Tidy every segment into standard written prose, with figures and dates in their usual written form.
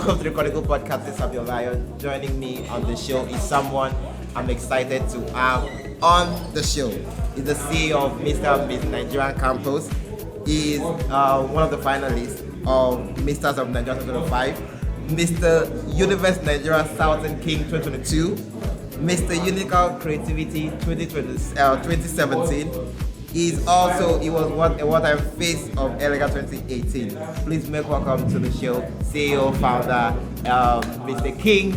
Welcome to the Chronicle podcast. This is Abdul Lion. Joining me on the show is someone I'm excited to have on the show. He's the CEO of Mr. and Miss Nigerian Campus. He is one of the finalists of Misters of Nigeria 2025, Mr. Universe Nigeria Southern King 2022, Mr. UNICAL Creativity 2017. He was a one-time face of Elegant 2018. Please make welcome to the show, CEO, founder, Mr. King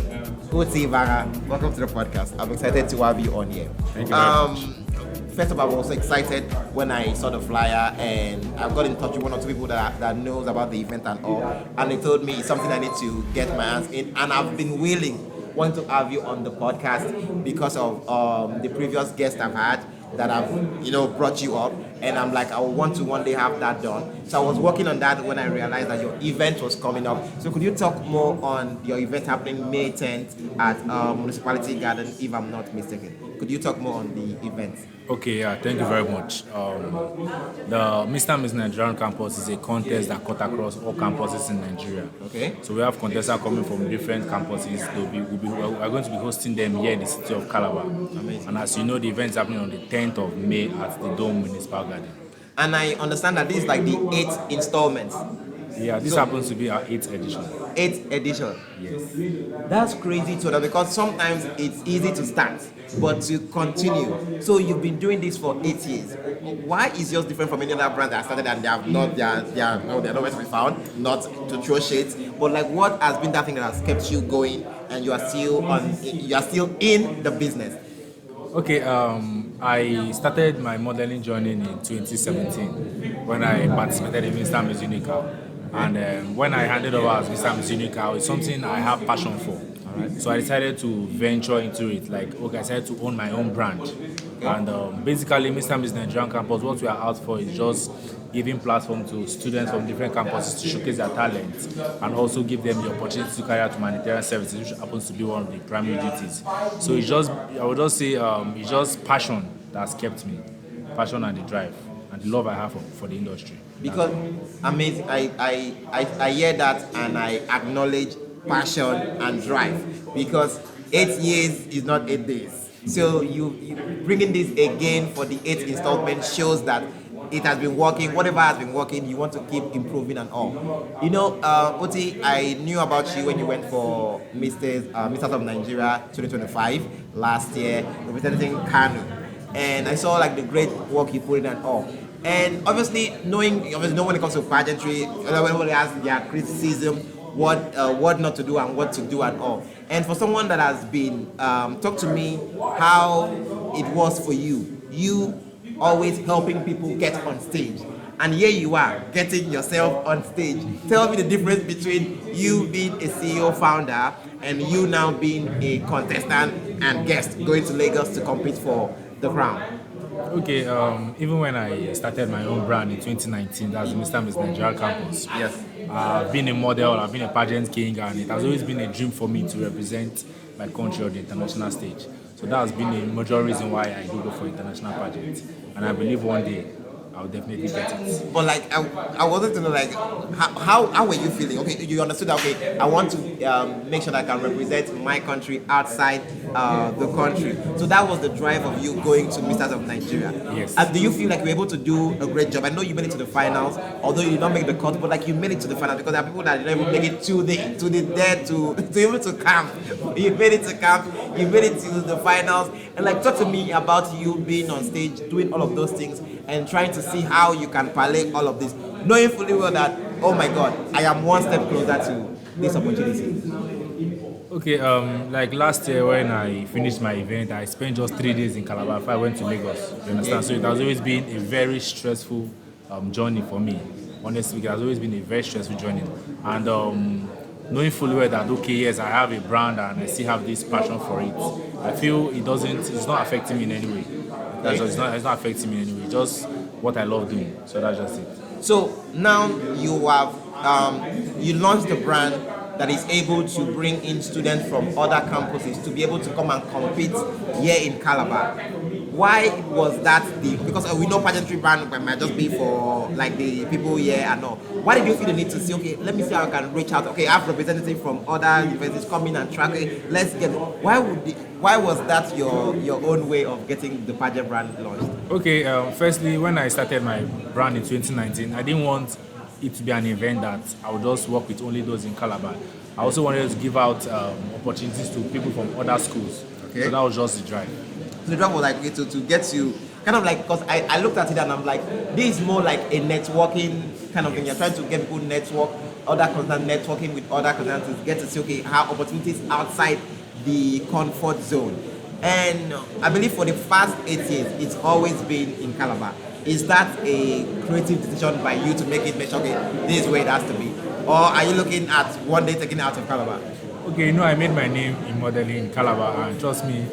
UTI. Welcome to the podcast. I'm excited to have you on here. Thank you very much. First of all, I was excited when I saw the flyer, and I got in touch with one or two people that knows about the event and all, and they told me it's something I need to get my hands in, and I've been wanting to have you on the podcast because of the previous guests I've had that have brought you up, and I'm like, I want to one day have that done. So I was working on that when I realized that your event was coming up. So could you talk more on your event happening May 10th at Municipality Garden, if I'm not mistaken? Could you talk more on the event? Okay, yeah, thank you very much. The Mr. and Miss Nigerian Campus is a contest that cut across all campuses in Nigeria. Okay. So we have contestants coming from different campuses. We are going to be hosting them here in the city of Calabar. Amazing. And as you know, the event is happening on the 10th of May at the Dome Municipal Garden. And I understand that this is like the 8th installment. Yeah, this happens to be our 8th edition. 8th edition. Yes. That's crazy to know, because sometimes it's easy to start, but to continue. So you've been doing this for 8 years. Why is yours different from any other brand that started and they're nowhere to be found? Not to throw shades, but like, what has been that thing that has kept you going and you are still in the business? Okay, I started my modeling journey in 2017 when I participated in Mr. Miss UNICAL. And when I handed over as Mr. Miss UNICAL, it's something I have passion for. Right. So I decided to venture into it. I decided to own my own brand. And basically, Mr. Miss Nigerian Campus, what we are out for is just giving platform to students from different campuses to showcase their talents and also give them the opportunity to carry out humanitarian services, which happens to be one of the primary duties. So I would just say, it's just passion that's kept me, passion and the drive and the love I have for the industry. Because amazing, I hear that and I acknowledge passion and drive, because 8 years is not 8 days. So you bringing this again for the 8th installment shows that it has been working. Whatever has been working, you want to keep improving and all. Oti, I knew about you when you went for Misters of Nigeria 2025 last year, representing Kano, and I saw the great work you put in and all. And obviously, knowing when it comes to pageantry, everybody has their criticism, what not to do and what to do and all. And for someone that has been, talk to me how it was for you. You always helping people get on stage, and here you are getting yourself on stage. Tell me the difference between you being a CEO founder and you now being a contestant and guest going to Lagos to compete for the crown. Okay, even when I started my own brand in 2019, that's Mr. and Miss Nigerian Campus. Yes. I've been a model, I've been a pageant king, and it has always been a dream for me to represent my country on the international stage. So that has been a major reason why I do go for international pageants. And I believe one day I'll definitely get it. But I wanted to know how were you feeling? Okay, you understood that, okay, I want to make sure that I can represent my country outside the country. So that was the drive of you going to Misters of Nigeria. Yes. And do you feel like you were able to do a great job? I know you made it to the finals, although you did not make the cut, but you made it to the finals, because there are people that didn't even make it to even to camp. You made it to camp, you made it to the finals, and talk to me about you being on stage, doing all of those things, and trying to see how you can parlay all of this, knowing fully well that, oh my God, I am one step closer to this opportunity. Okay, last year when I finished my event, I spent just 3 days in Calabar before I went to Lagos. You understand? So it has always been a very stressful journey for me. Honestly, it has always been a very stressful journey. And knowing fully well that, okay, yes, I have a brand and I still have this passion for it, I feel it's not affecting me in any way. It's not affecting me in any way. It's just what I love doing. So that's just it. So now you have you launched a brand that is able to bring in students from other campuses to be able to come and compete here in Calabar. why was that because we know pageantry brand might just be for like the people here and all. Why did you feel the need to say, okay, let me see how I can reach out? Okay, I have representatives from other universities come in and track it. Let's get it. Why was that your own way of getting the pageant brand launched? Okay, firstly, when I started my brand in 2019, I didn't want it to be an event that I would just work with only those in Calabar. I also wanted to give out opportunities to people from other schools. Okay. So that was just the drive. So the drive was like, okay, to get you kind of like, because I looked at it and I'm like, this is more like a networking kind of thing. You're trying to get people network, other consultants networking with other consultants, get to see, okay, how opportunities outside the comfort zone. And I believe for the past 8 years, it's always been in Calabar. Is that a creative decision by you to make it make sure, okay, this is where it has to be? Or are you looking at one day taking it out of Calabar? Okay, you know, I made my name in modeling in Calabar, and trust me,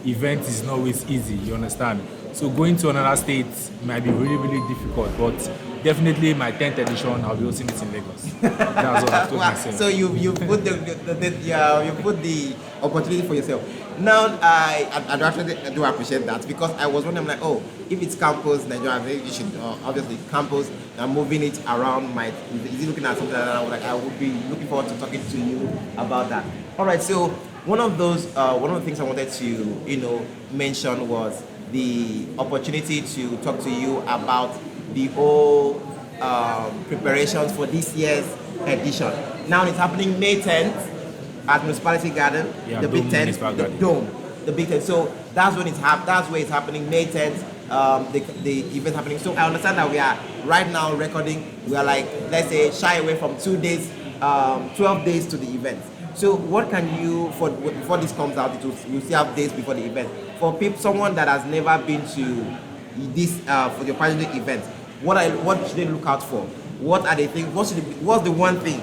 event is not always easy, you understand? So going to another state might be really, really difficult, but definitely my 10th edition, I'll be hosting it in Lagos. That's what I've told myself. So you put you put the opportunity for yourself. Now I actually do appreciate that, because I was wondering, like, oh, if it's campus Nigeria, maybe you should obviously campus and moving it around. Is he looking at something that I would be looking forward to talking to you about that. All right, so one of the things I wanted to mention was the opportunity to talk to you about the whole preparations for this year's edition. Now it's happening May 10th at Municipality Garden, the Big Tent, the Dome, the Big Tent. So that's when that's where it's happening, May 10th. The event happening. So I understand that we are right now recording. We are like, let's say, shy away from 2 days, 12 days to the event. So what can you, before this comes out, you still have days before the event. For someone that has never been to this for the pageantry event, what should they look out for? What are the things? What's the one thing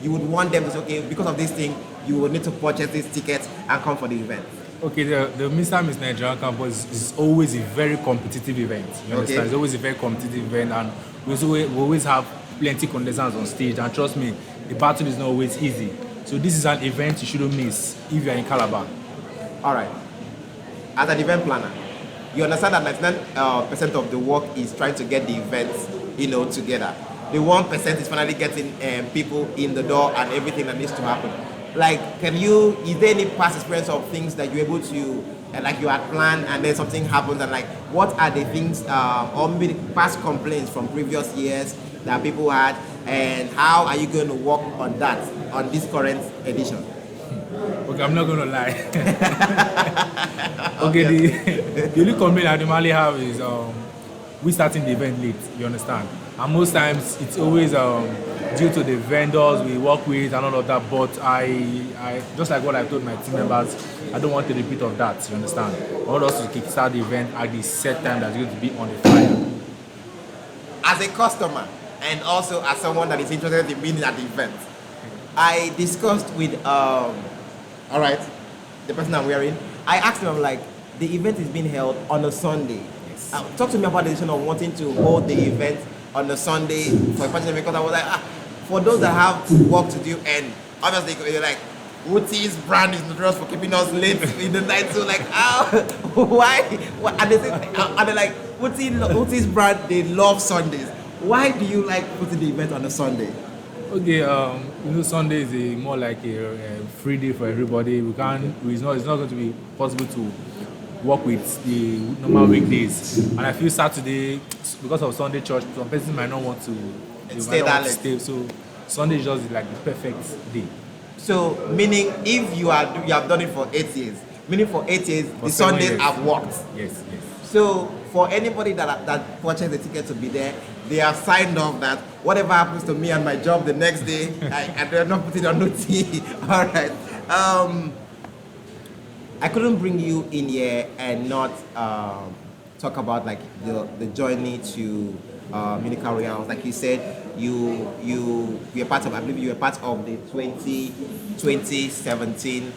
you would want them to say, okay, because of this thing, you will need to purchase this ticket and come for the event? Okay, the Mr. Miss Nigerian campus is always a very competitive event. You understand? It's always a very competitive event, and we always have plenty of contestants on stage. And trust me, the battle is not always easy. So this is an event you shouldn't miss if you are in Calabar. All right. As an event planner, you understand that 99% of the work is trying to get the events, together. The 1% is finally getting people in the door and everything that needs to happen. Like, is there any past experience of things that you're able to, like you had planned and then something happens, and like, what are the things, or maybe past complaints from previous years that people had, and how are you going to work on that, on this current edition? Okay, I'm not going to lie. Okay, the only complaint I normally have is we starting the event late, you understand? And most times it's always due to the vendors we work with and all of that, but I just like what I told my team members, I don't want a repeat of that, you understand? I want us to kickstart the event at the set time that's going to be on the flyer. As a customer, and also as someone that is interested in being at the event, I discussed with all right, the person I'm wearing. I asked him, I'm like, the event is being held on a Sunday. Yes. Talk to me about the decision of wanting to hold the event on a Sunday for a pageant, because I was like, for those that have work to do, and obviously you're like, UTI's brand is notorious for keeping us late in the night. So like, why? And they're like, UTI's brand, they love Sundays. Why do you like putting the event on a Sunday? Okay, Sunday is more like a free day for everybody. It's not going to be possible to work with the normal weekdays. And I feel Saturday, because of Sunday church, some persons might not want to stay. So Sunday is just like the perfect day. So meaning, if you have done it for 8 years, meaning for 8 years, the Sundays have worked. Yes. So for anybody that purchased the ticket to be there, they have signed off that whatever happens to me and my job the next day, I not put it on UTI. All right. I couldn't bring you in here and not talk about like the journey to UNICAL Royals. Like you said, you were part of. I believe you were part of the 2017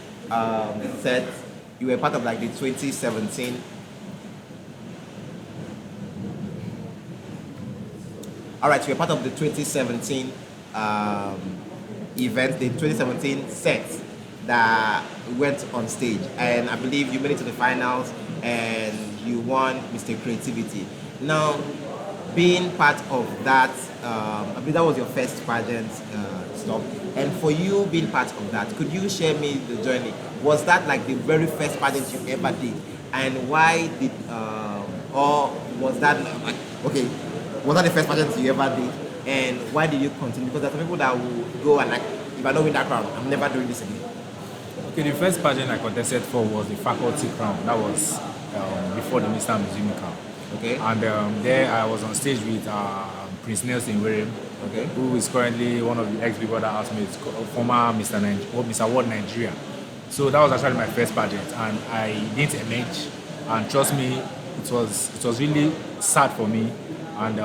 set. You were part of like the 2017. All right, so you're part of the 2017 event, the 2017 set that went on stage, and I believe you made it to the finals and you won Mr. Creativity. Now, being part of that, I believe that was your first pageant stuff. And for you being part of that, could you share me the journey? Was that like the very first pageant you ever did? And why did, or was that like, okay, was that the first pageant you ever did? And why did you continue? Because there's some people that will go and like, if I don't win that crown, I'm never doing this again. Okay, the first pageant I contested for was the faculty crown. That was before the Mr. and Miss UNICAL. Okay. And there I was on stage with Prince Nelson Werem, Okay. who is currently one of the ex-Big Brother housemates, former Mr. World Nigeria. So that was actually my first pageant, and I didn't emerge. And trust me, it was really sad for me. And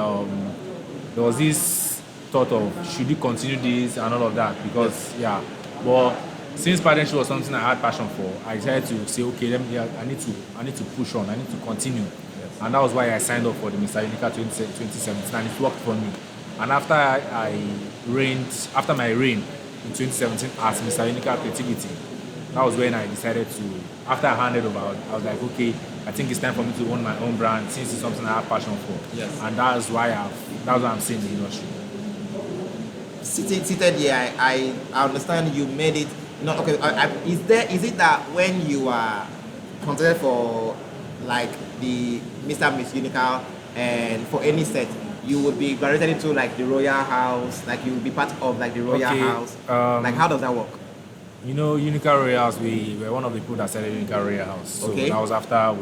there was this thought of should you continue this and all of that, because yeah. But since pageantry was something I had passion for, I decided to say, okay, I need to push on, I need to continue. Yes. And that was why I signed up for the Mr. UNICAL 2017, and it worked for me. And after after my reign in 2017 as Mr. UNICAL Creativity, that was when I decided to, after I handed over, I was like, okay, I think it's time for me to own my own brand since it's something I have passion for. Yes. And that's why I'm seeing the industry. Seated here, I understand you made it. No, okay. Is it that when you are considered for like the Mr. Miss UNICAL and for any set, you would be graduated into like the royal house, like you would be part of like the royal house. Like how does that work? You know, UNICAL Royal House, we were one of the people that started UNICAL Royal House. So Okay. that was after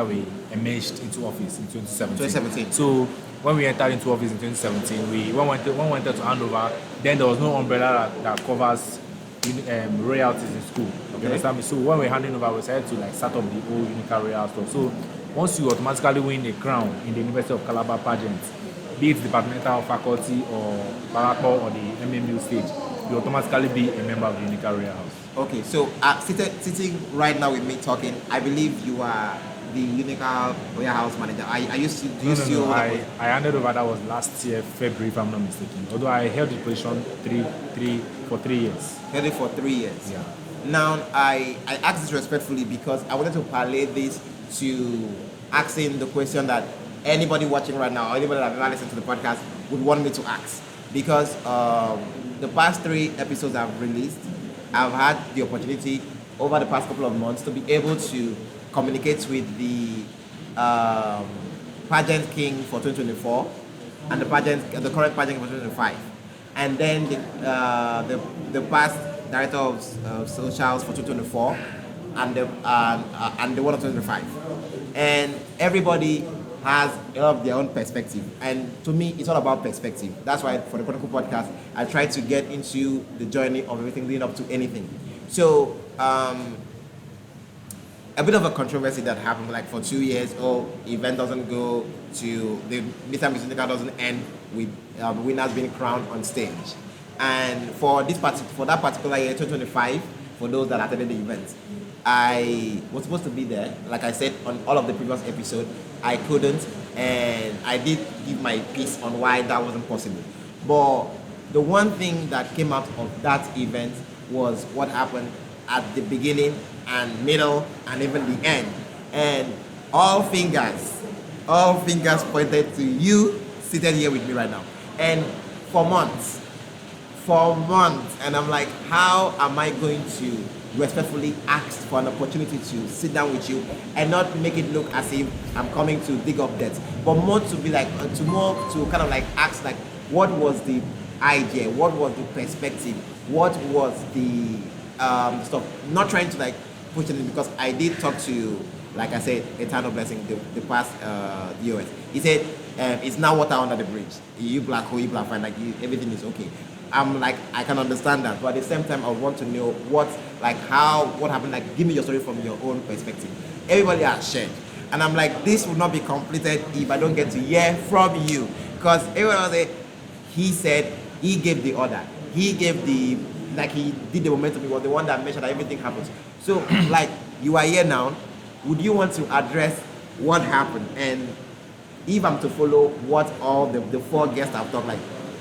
we emerged into office in 2017. 2017. So when we entered into office in 2017, when we wanted to hand over, then there was no umbrella that covers royalties in school. Okay. You understand me? So when we're handing over, we decided to like start up the whole UNICAL Royal House stuff. So once you automatically win a crown in the University of Calabar pageant, be it departmental, faculty, or Parapol or the MMU stage, you automatically be a member of the UNICAL Royal House. Okay, so sitting right now with me talking, I believe you are the UNICAL Royal House manager. I used to No. I handed over, that was last year, February, if I'm not mistaken. Although I held the position for 3 years. held it for 3 years. Yeah. Now I ask this respectfully because I wanted to parlay this to asking the question that anybody watching right now or anybody that ever listened to the podcast would want me to ask. Because the past 3 episodes I've released, I've had the opportunity over the past couple of months to be able to communicate with the pageant king for 2024 and the current pageant for 2025, and then the past director of socials for 2024 and the one of 2025, and everybody has a lot of their own perspective, and to me it's all about perspective. That's why for the Chronicle podcast I try to get into the journey of everything leading up to anything. So a bit of a controversy that happened like for 2 years. Event doesn't go to the Mr. Miss UNICAL doesn't end with winners being crowned on stage. And for that particular year, 2025, for those that attended the event, I was supposed to be there. Like I said on all of the previous episodes, I couldn't, and I did give my piece on why that wasn't possible. But the one thing that came out of that event was what happened at the beginning and middle and even the end. And all fingers pointed to you seated here with me right now. And for months, and I'm like, how am I going to respectfully ask for an opportunity to sit down with you and not make it look as if I'm coming to dig up debt, but more to be like, to kind of like ask like, what was the idea, what was the perspective, what was the stuff, not trying to like push it in, because I did talk to, like I said, Eternal Blessing, the past DOS. He said, it's now water under the bridge. You black hole, you black fine, like everything is okay. I'm like, I can understand that, but at the same time, I want to know what happened. Like, give me your story from your own perspective. Everybody has shared, and I'm like, this will not be completed if I don't get to hear from you, because everyone will say, he said, he gave the order, he gave the, like he did the momentum, he was the one that made sure that everything happens. So, like, you are here now. Would you want to address what happened, and if I'm to follow what all the 4 guests have talked, like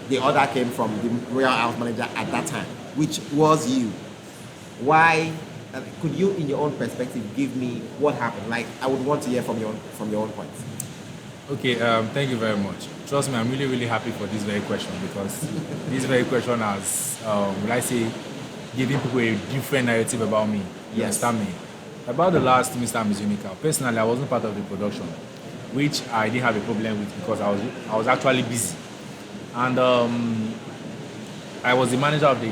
the order came from the Royal House manager at that time, which was you. Why could you, in your own perspective, give me what happened? Like, I would want to hear from your own points. Okay, thank you very much. Trust me, I'm really, really happy for this very question because this very question has, will I say, giving people a different narrative about me. You Yes. understand me? About the last Mr. and Miss UNICAL, personally, I wasn't part of the production, which I didn't have a problem with because I was actually busy. And I was the manager of the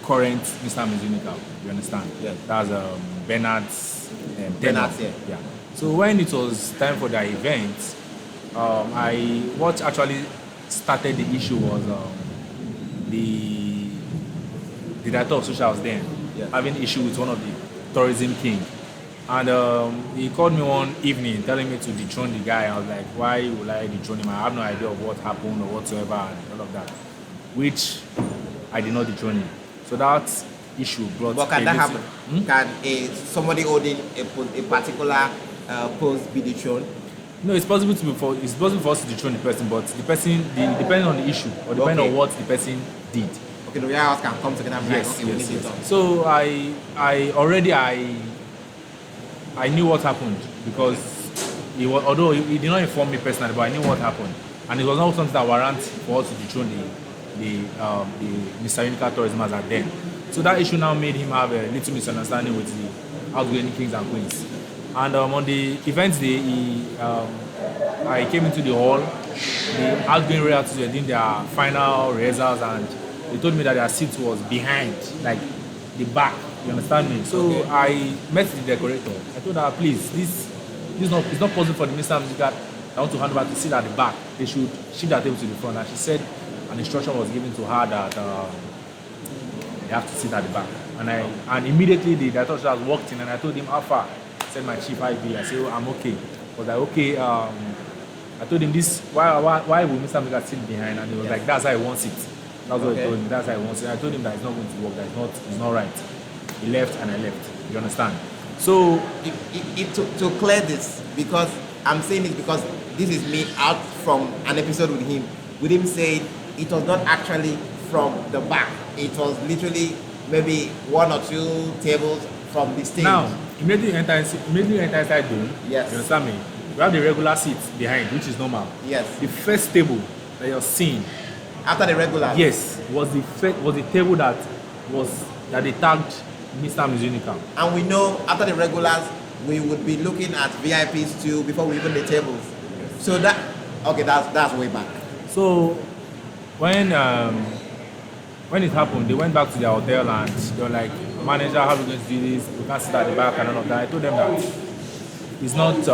current Mr. and Miss UNICAL. You understand? Yeah. That's Bernard's tenure. Bernard's, yeah. Yeah. So when it was time for their event, what actually started the issue was the director of socials then having issue with one of the tourism king, and he called me one evening telling me to dethrone the guy. I was like, why would I dethrone him? I have no idea of what happened or whatsoever and all of that, which I did not dethrone him. So that issue brought. But can that happen? Can somebody holding a particular post be dethroned? No, it's possible for us to dethrone the person, but the person, depending on the issue or depending on what the person did. Okay, the real house can come together and be like, Yes, okay, we need yes, it yes. done. So I knew what happened because although he did not inform me personally, but I knew what happened, and it was not something that warrant for us to dethrone the Mr. UNICAL tourism as at then. So that issue now made him have a little misunderstanding with the outgoing kings and queens. And on the event day, I came into the hall. The outgoing royalties were doing their final rehearsals, and they told me that their seat was behind, like the back. You understand me? So I met the decorator. I told her, please, it's not possible for the Mr. Musical that want to hand over to sit at the back. They should shift their table to the front. And she said an instruction was given to her that they have to sit at the back. And immediately the director just walked in, and I told him, how far? He said, my chief IB. I said, oh, I'm okay. I was like, okay. I told him this. Why will Mr. Musical sit behind? And he was like, that's how he wants it. That's what he told me. That's how he wants it. I told him that it's not going to work. That it's not right. He left and I left. You understand? So to clear this, because I'm saying it because this is me out from an episode with him saying it was not actually from the back. It was literally maybe one or two tables from the stage. Now, immediately enter inside dome. Yes. You understand me? We have the regular seats behind, which is normal. Yes. The first table that you're seeing, After the regular. yes, was the table that they tagged Mr. and Miss UNICAL. And we know after the regulars, we would be looking at VIPs too before we even the tables. So that's way back. So when it happened, they went back to their hotel and they were like, manager, how are we going to do this? We can't sit at the back and all of that. I told them that it's not,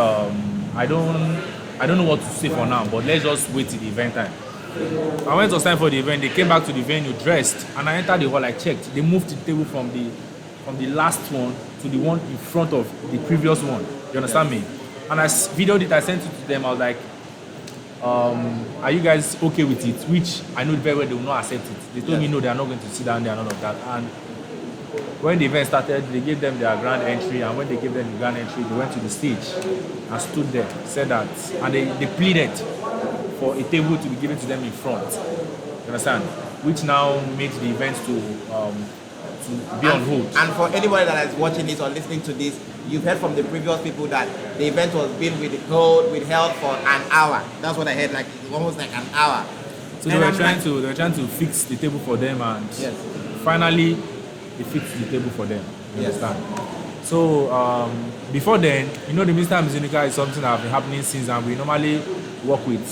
I don't know what to say for now, but let's just wait till the event time. And when it was time for the event, they came back to the venue dressed, and I entered the hall, I checked. They moved the table from the last one to the one in front of the previous one. You understand me? And I videoed it, I sent it to them. I was like, are you guys okay with it? Which I know very well they will not accept it. They told me no, they are not going to sit down there and all of that. And when the event started, they gave them their grand entry, and when they gave them the grand entry, they went to the stage and stood there, said that, and they pleaded for a table to be given to them in front. You understand? Which now made the event to be on hold. And for anybody that is watching this or listening to this, you've heard from the previous people that the event was being withheld for an hour. That's what I heard, like almost like an hour. So they were trying to fix the table for them, and finally they fixed the table for them. You understand? So before then, the Mr. and Miss UNICAL is something that has been happening since, and we normally work with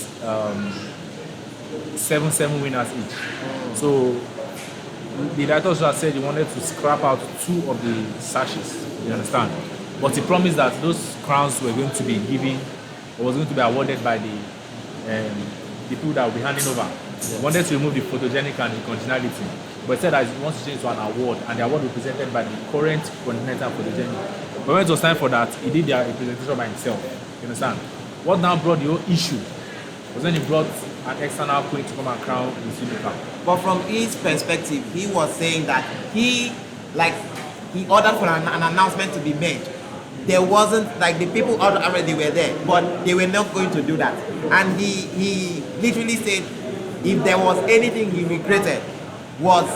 7 winners each. So the director said he wanted to scrap out 2 of the sashes. You understand? But he promised that those crowns were going to be given, or was going to be awarded by the people that will be handing over. He wanted to remove the photogenic and the continuality, but said that he wants to change to an award, and the award will be presented by the current continental photogenic. But when it was time for that, he did the presentation by himself. You understand? What now brought the whole issue was when he brought an external queen to come and crown Miss UNICAL. But from his perspective, he was saying that he ordered for an announcement to be made. There wasn't, like, the people already were there, but they were not going to do that. And he literally said if there was anything he regretted was,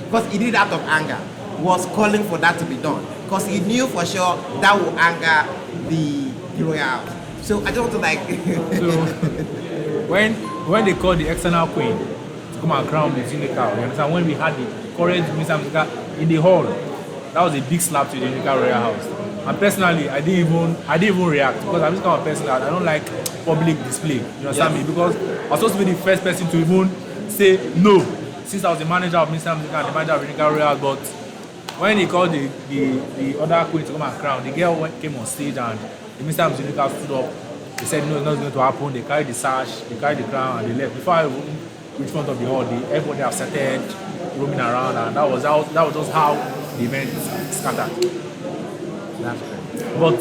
because he did it out of anger, was calling for that to be done. because he knew for sure that would anger the royal house. So I just want to like. So when they called the external queen to come and crown Miss UNICAL, you understand? When we had the current Mr. Musica in the hall, that was a big slap to the UNICAL Royal House. And personally, I didn't even react because I'm this kind of person that I don't like public display. You understand me? Because I was supposed to be the first person to even say no, since I was the manager of Mr. Musica and the manager of UNICAL Royal House. But when he called the other queen to come and crown, the girl came on stage and the Mr. Musica stood up. They said no, it's not going to happen. They carried the sash, they carried the crown, and they left. Before I even reached front of the hall, everybody have started roaming around, and that was just how the event scattered. But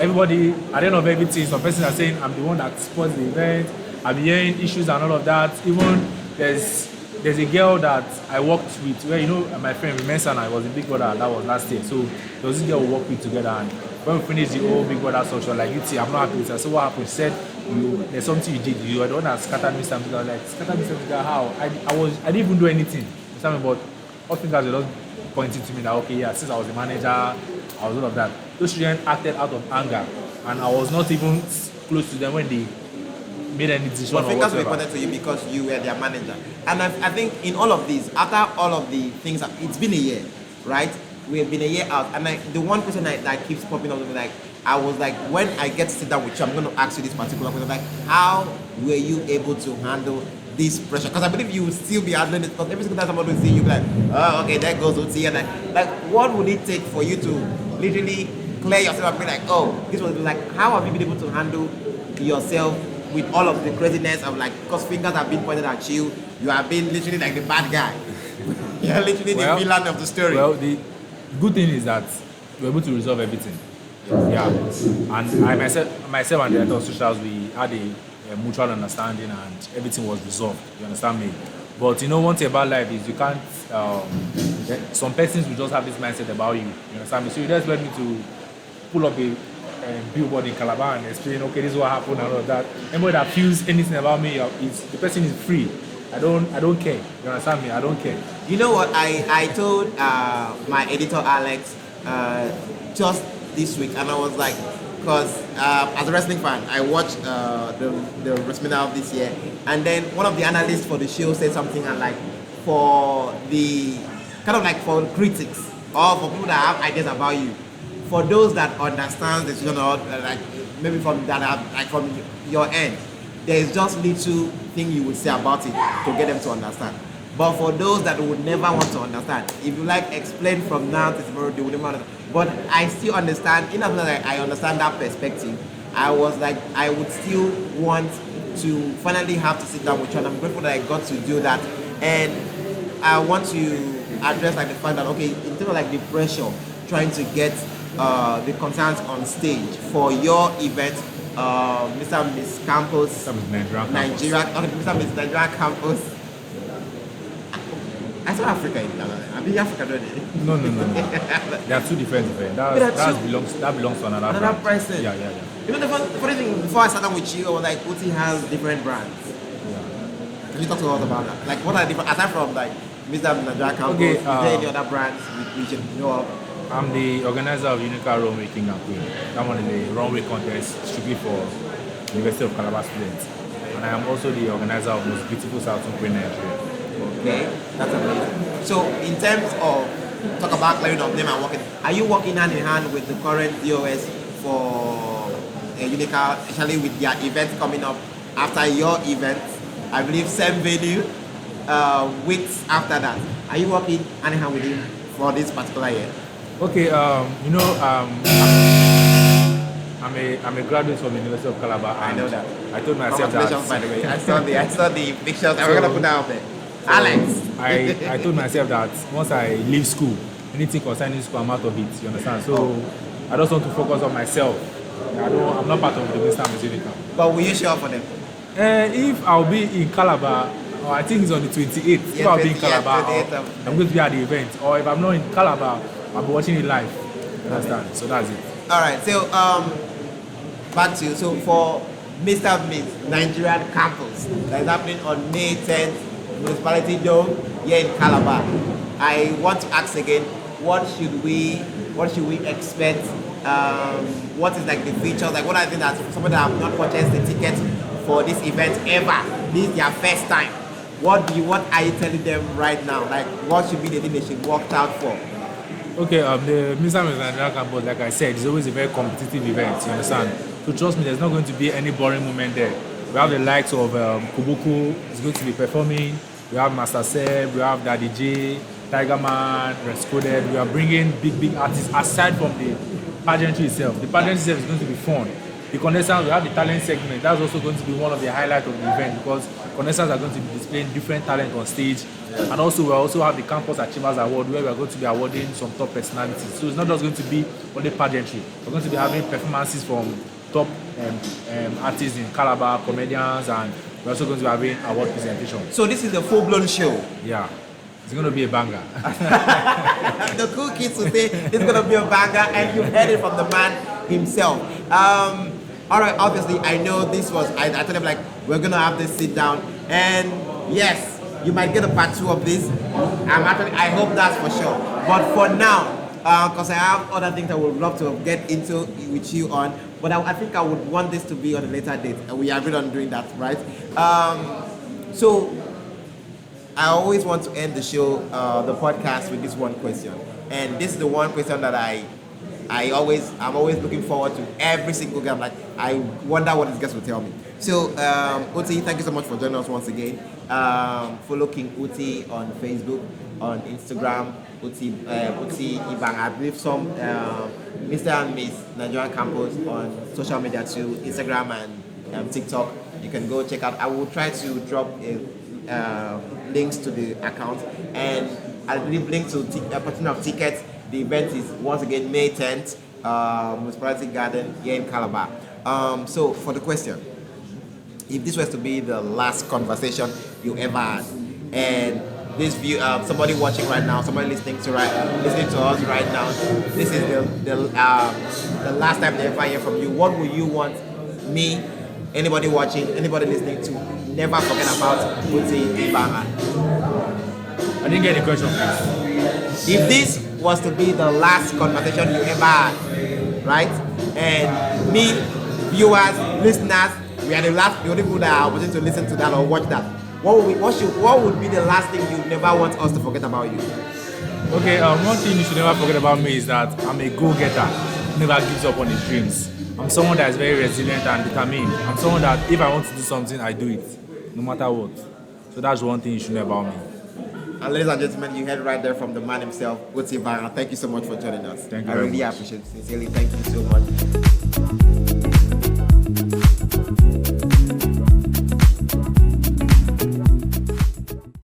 everybody, at the end of everything, some persons are saying I'm the one that spoils the event. I'm hearing issues and all of that. Even there's a girl that I worked with, where my friend Mensa and I was in Big Brother, that was last year. So there was this girl we worked with together, and when we finished the whole Big Brother social, like UT, I'm not happy with her. So what happened? She said, there's something you did. You are the one that scattered Mr. Musica. I was like, scattered Mr. Musica? How? I didn't even do anything. But all fingers were just pointing to me that, okay, yeah, since I was the manager, I was all of that. Those children acted out of anger, and I was not even close to them when they made any decision. But fingers were pointed to you because you were their manager. And I think in all of this, after all of the things, it's been a year, right? We have been a year out, and the one question that keeps popping up to me, like, I was like, when I get to sit down with you, I'm going to ask you this particular question, like, how were you able to handle this pressure? Because I believe you will still be handling it, because every single time somebody will see you, be like, oh, okay, there goes OT, and like, what would it take for you to literally clear yourself and be like, oh, this was like, how have you been able to handle yourself with all of the craziness of, like, because fingers have been pointed at you, you have been literally like the bad guy. You're literally the villain of the story. Well, the good thing is that we're able to resolve everything. Yeah. And I myself and the other socials, we had a mutual understanding, and everything was resolved. You understand me? But one thing about life is you can't. Some persons will just have this mindset about you. You understand me? So you just want me to pull up a billboard in Calabar and explain, okay, this is what happened and all of that. Anybody that feels anything about me, the person is free. I don't care. You understand me? I don't care. You know what? I told my editor Alex just this week, and I was like, because as a wrestling fan, I watched the WrestleMania of this year, and then one of the analysts for the show said something, and like, for the kind of like for critics or for people that have ideas about you, for those that understand this, like maybe from your end, there is just little thing you would say about it to get them to understand. But for those that would never want to understand, if you like explain from now to tomorrow, they would never understand. But I still understand, in as much as I understand that perspective, I was like, I would still want to finally have to sit down with you, and I'm grateful that I got to do that. And I want to address like the fact that, okay, in terms of like the pressure, trying to get the concerns on stage for your event, Mr. and Miss Campus, Nigeria, Mr. and Miss Nigeria Campus. I saw Africa in Ghana. I mean, Africa, don't they? No. They are two different events. That belongs to another person. Yeah. You know, the funny thing, before I sat down with you, I was like, Uti has different brands. Yeah. Can you talk to us about that? Like, what are the different, aside from like Mr. and Nigeria Campus, okay, is there any other brands we should know of? I'm the organizer of UNICAL Runway King and Queen. That one is a runway contest strictly for University of Calabar students. And I am also the organizer of Most Beautiful Southern Queen Nigeria. Okay, that's amazing. So, in terms of talk about clearing of name and working, are you working hand in hand with the current DOS for UNICAL, especially with their event coming up after your event? I believe same venue, weeks after that. Are you working hand in hand with him for this particular year? Okay, I'm a graduate from the University of Calabar. I know that. I told myself that. Congratulations, by the way. I saw the pictures. I'm gonna put that up there. Alex. I told myself that once I leave school, anything concerning school, I'm out of it. You understand? So I just want to focus on myself. I'm not part of the Mr. and Miss UNICAL. But will you show up for them? If I'll be in Calabar, or I think it's on the 28th. If I'll be in Calabar, I'm going to be at the event. Or if I'm not in Calabar, I'll be watching it live. You understand? So that's it. All right. So back to you. So for Mr. and Miss Nigerian Campus, that is happening on May 10th, Municipality Dome here in Calabar. I want to ask again, what What should we expect? What is like the features? Like what I think that somebody that have not purchased the ticket for this event ever, this is their first time. What are you telling them right now? Like what should be the thing they should work out for? Okay, the Mr. Nigerian campus, like I said, is always a very competitive event, you understand? So trust me, there's not going to be any boring moment there. We have the likes of Kubuku, is going to be performing. We have Master Seb, we have Daddy J, Tiger Man, Rescoded. We are bringing big artists aside from the pageantry itself. The pageantry itself is going to be fun. The contestants, we have the talent segment. That's also going to be one of the highlights of the event because contestants are going to be displaying different talent on stage. And also we also have the Campus Achievers Award where we are going to be awarding some top personalities. So it's not just going to be only pageantry. We're going to be having performances from top artists in Calabar, comedians, and we're also going to be having award presentations. So this is a full-blown show. Yeah. It's going to be a banger. The cool kids will say it's going to be a banger, and you heard it from the man himself. All right, obviously, I know this was, I told them like, we're going to have this sit down, and yes, you might get a part 2 of this. I hope that's for sure. But for now, because I have other things I would love to get into with you on, but I think I would want this to be on a later date, and we agreed on doing that, right? So, I always want to end the show, the podcast with this one question. And this is the one question that I'm always looking forward to every single game. Like, I wonder what this guest will tell me. So, Uti, thank you so much for joining us once again. Follow King Uti on Facebook, on Instagram, Uti Ibang. I believe some Mr. and Miss Nigerian Campus on social media too, Instagram and TikTok. You can go check out. I will try to drop links to the account, and I'll leave links to purchasing of tickets. The event is once again May 10th, Municipality Garden here in Calabar. So for the question, if this was to be the last conversation you ever had, and this view, somebody watching right now, somebody listening to us right now, this is the last time they ever hear from you, what would you want me, anybody watching, anybody listening to never forget about Uti Ibanga? I didn't get the question, please. If this was to be the last conversation you ever had, right? And me, viewers, listeners, we are the only people that are opportunity to listen to that or watch that. What would be the last thing you never want us to forget about you? Okay, one thing you should never forget about me is that I'm a go-getter, never gives up on his dreams. I'm someone that is very resilient and determined. I'm someone that if I want to do something, I do it, no matter what. So that's one thing you should know about me. And ladies and gentlemen, you heard right there from the man himself, Uti Ibanga. Thank you so much for joining us. Thank you I very really much. appreciate it. Sincerely, thank you so much.